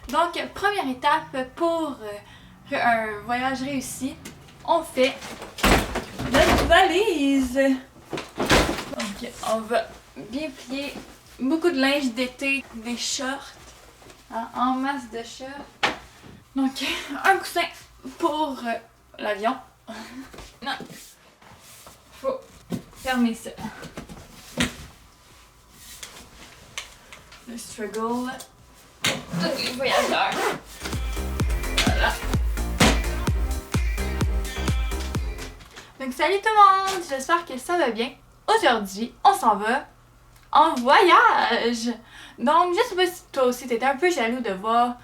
Donc, première étape pour un voyage réussi, on fait notre valise. Donc, on va bien plier beaucoup de linge d'été, des shorts, hein, en masse de shorts. Donc, un coussin pour l'avion. Non, faut fermer ça. Le struggle de tous les voyageurs. Voilà. Donc salut tout le monde, j'espère que ça va bien. Aujourd'hui, on s'en va en voyage. Donc je sais pas si toi aussi t'étais un peu jaloux de voir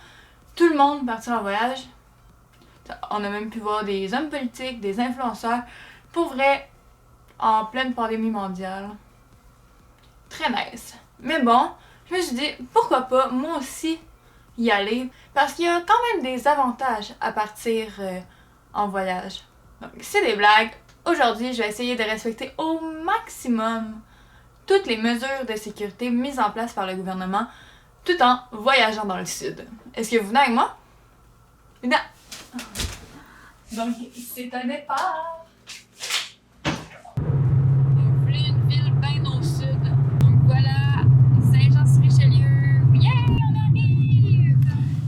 tout le monde partir en voyage. On a même pu voir des hommes politiques, des influenceurs, pour vrai, en pleine pandémie mondiale. Très nice. Mais bon, je me suis dit, pourquoi pas moi aussi y aller, parce qu'il y a quand même des avantages à partir en voyage. Donc c'est des blagues. Aujourd'hui, je vais essayer de respecter au maximum toutes les mesures de sécurité mises en place par le gouvernement tout en voyageant dans le sud. Est-ce que vous venez avec moi? Non. Donc c'est un départ. On voulait une ville bien au sud. Donc voilà, Saint-Jean-sur-Richelieu. Yeah, on arrive!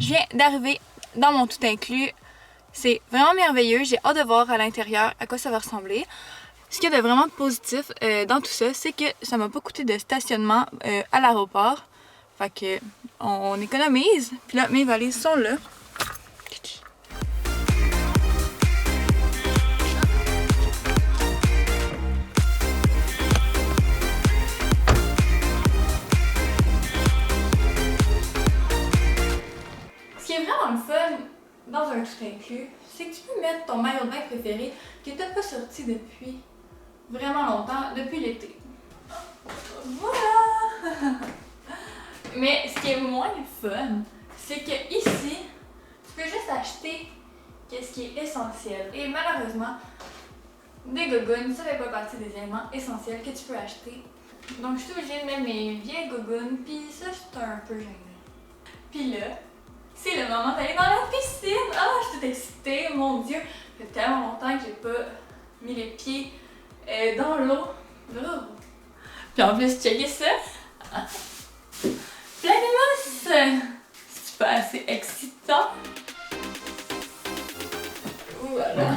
Je viens d'arriver dans mon tout inclus. C'est vraiment merveilleux. J'ai hâte de voir à l'intérieur à quoi ça va ressembler. Ce qu'il y a de vraiment positif dans tout ça, c'est que ça m'a pas coûté de stationnement à l'aéroport. Fait que on économise. Puis là, mes valises sont là. Ce qui est vraiment le fun dans un tout inclus, c'est que tu peux mettre ton maillot de bain préféré qui n'était pas sorti depuis vraiment longtemps, depuis l'été. Voilà! Mais ce qui est moins fun, c'est que ici, tu peux juste acheter ce qui est essentiel. Et malheureusement, des gogoons, ça fait pas partie des éléments essentiels que tu peux acheter. Donc je suis obligée de mettre mes vieilles gogoons, puis ça, c'est un peu gênant. Puis là, c'est le moment d'aller dans la piscine! Ah, je suis toute excitée, mon Dieu! Ça fait tellement longtemps que j'ai pas mis les pieds dans l'eau. Oh. Puis en plus, checkez ça! Plein de mousse! C'est pas assez excitant? Voilà.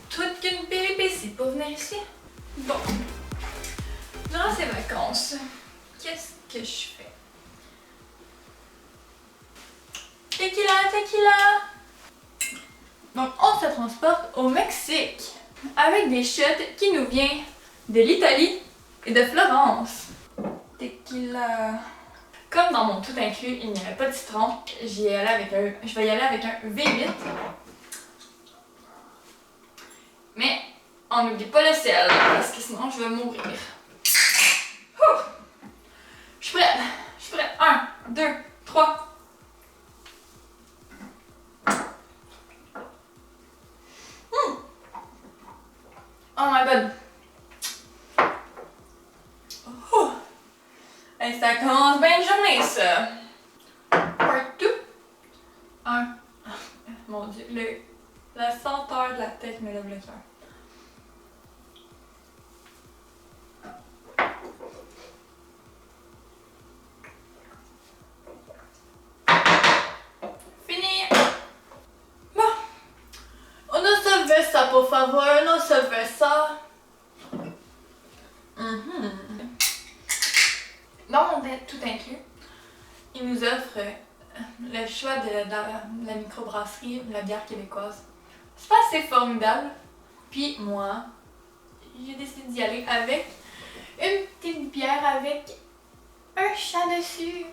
Toute qu'une péripétie pour venir ici. Bon. Durant ces vacances, qu'est-ce que je fais? Tequila, tequila! Donc, on se transporte au Mexique avec des shots qui nous viennent de l'Italie et de Florence. Tequila. Comme dans mon tout inclus, il n'y avait pas de citron, je vais y aller avec un V8. Mais on n'oublie pas le sel, parce que sinon je vais mourir. Ouh. Je suis prête. 1, 2, 3. Oh my god. Ouh. Et ça commence bien une journée, ça. Part 2. 1. Mon Dieu, la senteur de la tête me lève le cœur. Fini. Bon. Uno cerveza, por favor. Uno cerveza. Dans mon tout inclus, il nous offre le choix de la microbrasserie, la bière québécoise. C'est pas assez formidable. Puis moi, j'ai décidé d'y aller avec une petite bière avec un chat dessus.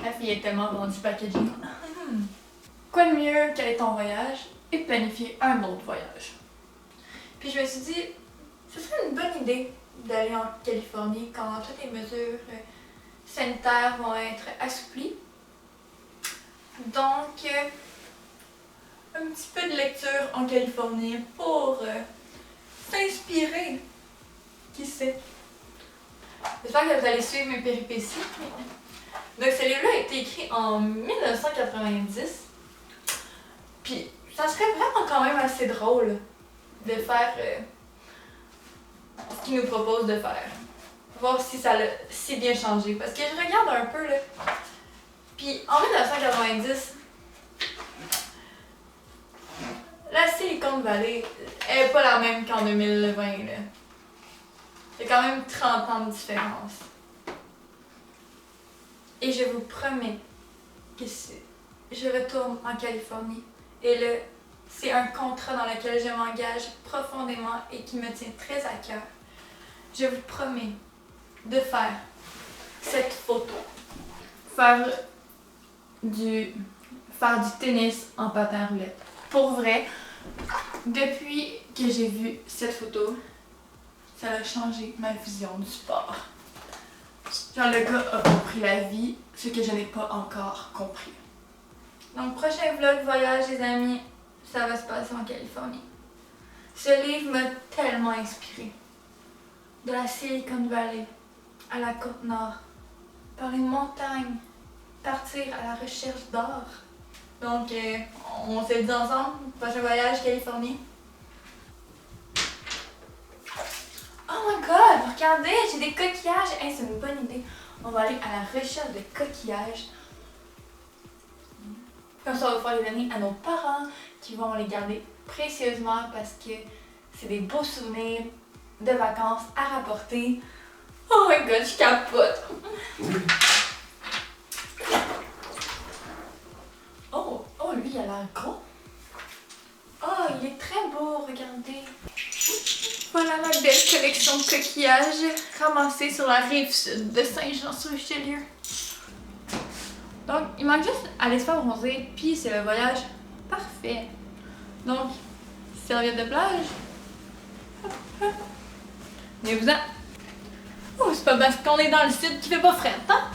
La fille est tellement vendue packaging. Quoi de mieux qu'aller ton voyage et planifier un autre voyage? Puis je me suis dit, ce serait une bonne idée d'aller en Californie quand toutes les mesures sanitaires vont être assouplies. Donc, un petit peu de lecture en Californie pour s'inspirer. Qui sait? J'espère que vous allez suivre mes péripéties. Donc ce livre-là a été écrit en 1990. Puis ça serait vraiment quand même assez drôle de faire ce qu'il nous propose de faire. Voir si ça l'a si bien changé. Parce que je regarde un peu là. Puis en 1990, la Silicon Valley est pas la même qu'en 2020 là. Il y a quand même 30 ans de différence. Et je vous promets que je retourne en Californie. Et là, c'est un contrat dans lequel je m'engage profondément et qui me tient très à cœur. Je vous promets de faire cette photo. Faire du tennis en patin à roulettes. Pour vrai, depuis que j'ai vu cette photo, ça a changé ma vision du sport. Genre, le gars a compris la vie, ce que je n'ai pas encore compris. Donc, prochain vlog voyage, les amis, ça va se passer en Californie. Ce livre m'a tellement inspiré. De la Silicon Valley à la Côte-Nord, par les montagnes, partir à la recherche d'or. Donc, on se dit ensemble, prochain voyage, Californie. Oh my god, regardez, j'ai des coquillages. Hey, c'est une bonne idée. On va aller à la recherche de coquillages. Comme ça, on va pouvoir les donner à nos parents qui vont les garder précieusement parce que c'est des beaux souvenirs de vacances à rapporter. Oh my god, je capote. Oh, lui, il a l'air gros. Oh, il est très beau, regardez. Voilà ma belle collection de coquillages ramassés sur la rive sud de Saint-Jean-sur-Richelieu. Donc, il manque juste aller se faire bronzer, puis c'est le voyage parfait. Donc, serviette de plage. Venez-vous-en. Oh, c'est pas parce qu'on est dans le sud qu'il fait pas frais, hein?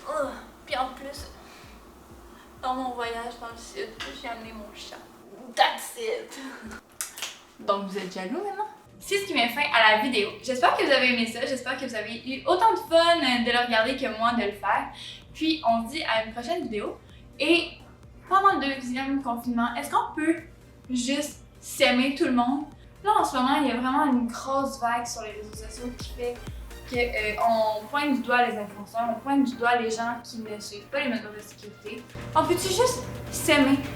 Oh, puis en plus, dans mon voyage dans le sud, j'ai amené mon chat. That's it! Donc vous êtes jaloux maintenant? C'est ce qui met fin à la vidéo. J'espère que vous avez aimé ça, j'espère que vous avez eu autant de fun de le regarder que moi de le faire. Puis on se dit à une prochaine vidéo. Et pendant le deuxième confinement, est-ce qu'on peut juste s'aimer tout le monde? Là en ce moment, il y a vraiment une grosse vague sur les réseaux sociaux qui fait qu'on pointe du doigt les influenceurs, on pointe du doigt les gens qui ne suivent pas les mesures de sécurité. On peut-tu juste s'aimer?